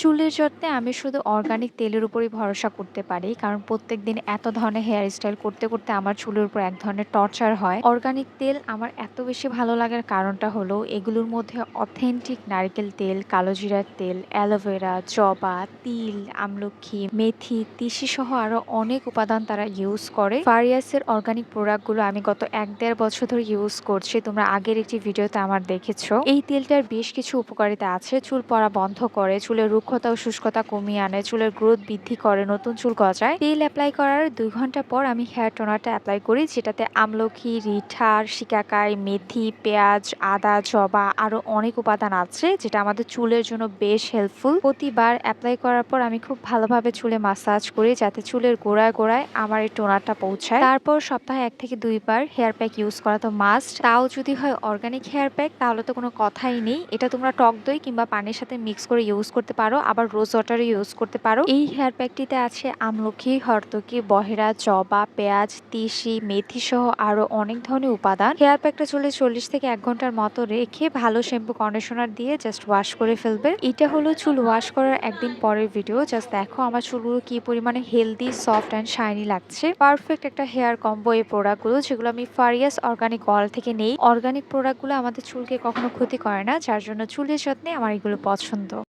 চুলের যত্নে আমি শুধু অর্গানিক তেলের উপরই ভরসা করতে পারি। কারণ প্রত্যেকদিন এত ধরনের হেয়ার স্টাইল করতে আমার চুলের উপর এক ধরনের টর্চার হয়। অর্গানিক তেল আমার এত বেশি ভালো লাগার কারণটা হলো এগুলোর মধ্যে অথেন্টিক নারকেল তেল, কালোজিরার তেল, অ্যালোভেরা, জবা, তিল, আমলকি, মেথি, তিসি সহ আরো অনেক উপাদান তারা ইউজ করে। ফারিয়াসের অর্গানিক প্রোডাক্ট গুলো আমি গত ১-১.৫ বছর ধরে ইউজ করছি। তোমরা আগের একটি ভিডিওতে আমার দেখেছো। এই তেলটার বেশ কিছু উপকারিতা আছে। চুল পড়া বন্ধ করে, চুলের রুক্ষতা ও শুষ্কতা কমিয়ে আনে, চুলের গ্রোথ বৃদ্ধি করে, নতুন চুল গজায়। তেল এপ্লাই করার ২ ঘন্টা পর আমি হেয়ার টোনারটা এপ্লাই করি, যেটাতে আমলকি, রিঠার, শিকাকাই, মেথি, পেঁয়াজ, আদা, জবা আরো অনেক উপাদান আছে, যেটা আমাদের চুলের জন্য বেশ হেল্পফুল। প্রতিবার এপ্লাই করার পর আমি খুব ভালোভাবে চুলে মাসাজ করি, যাতে চুলের গোড়ায় আমার এই টোনারটা পৌঁছায়। তারপর সপ্তাহে ১ থেকে ২ বার হেয়ার প্যাক ইউজ করা তো মাস্ট। তাও যদি হয় অর্গানিক হেয়ার প্যাক, তাহলে তো কোনো কথাই নেই। এটা তোমরা টক দই কিংবা পানির সাথে মিক্স করে ইউজ করতে পারো, আবার রোজ ওয়াটারে ইউজ করতে পারো। এই হেয়ার প্যাকটিতে আছে আমলকি, হর্তকি, বহেরা, জবা, পেঁয়াজ, তিসি, মেথি সহ আরো অনেক ধরনের উপাদান। হেয়ার প্যাকটা চুলে ৪০ থেকে ১ ঘন্টার মতো রেখে ভালো শ্যাম্পু কন্ডিশনার দিয়ে জাস্ট ওয়াশ করে ফেলবে। এটা হলো চুল ওয়াশ করার একদিন পরের ভিডিও। জাস্ট দেখো আমার চুলগুলো কি পরিমাণে হেলদি, সফট অ্যান্ড শাইনি লাগছে। পারফেক্ট একটা হেয়ার কম্বো এই প্রোডাক্টগুলো, যেগুলো আমি ফারিয়াস অর্গানিক অয়েল থেকে নেই। অর্গানিক প্রোডাক্টগুলো আমাদের চুলকে কখনো ক্ষতি করে না, যার জন্য চুলের যত্নে আমার এগুলো পছন্দ।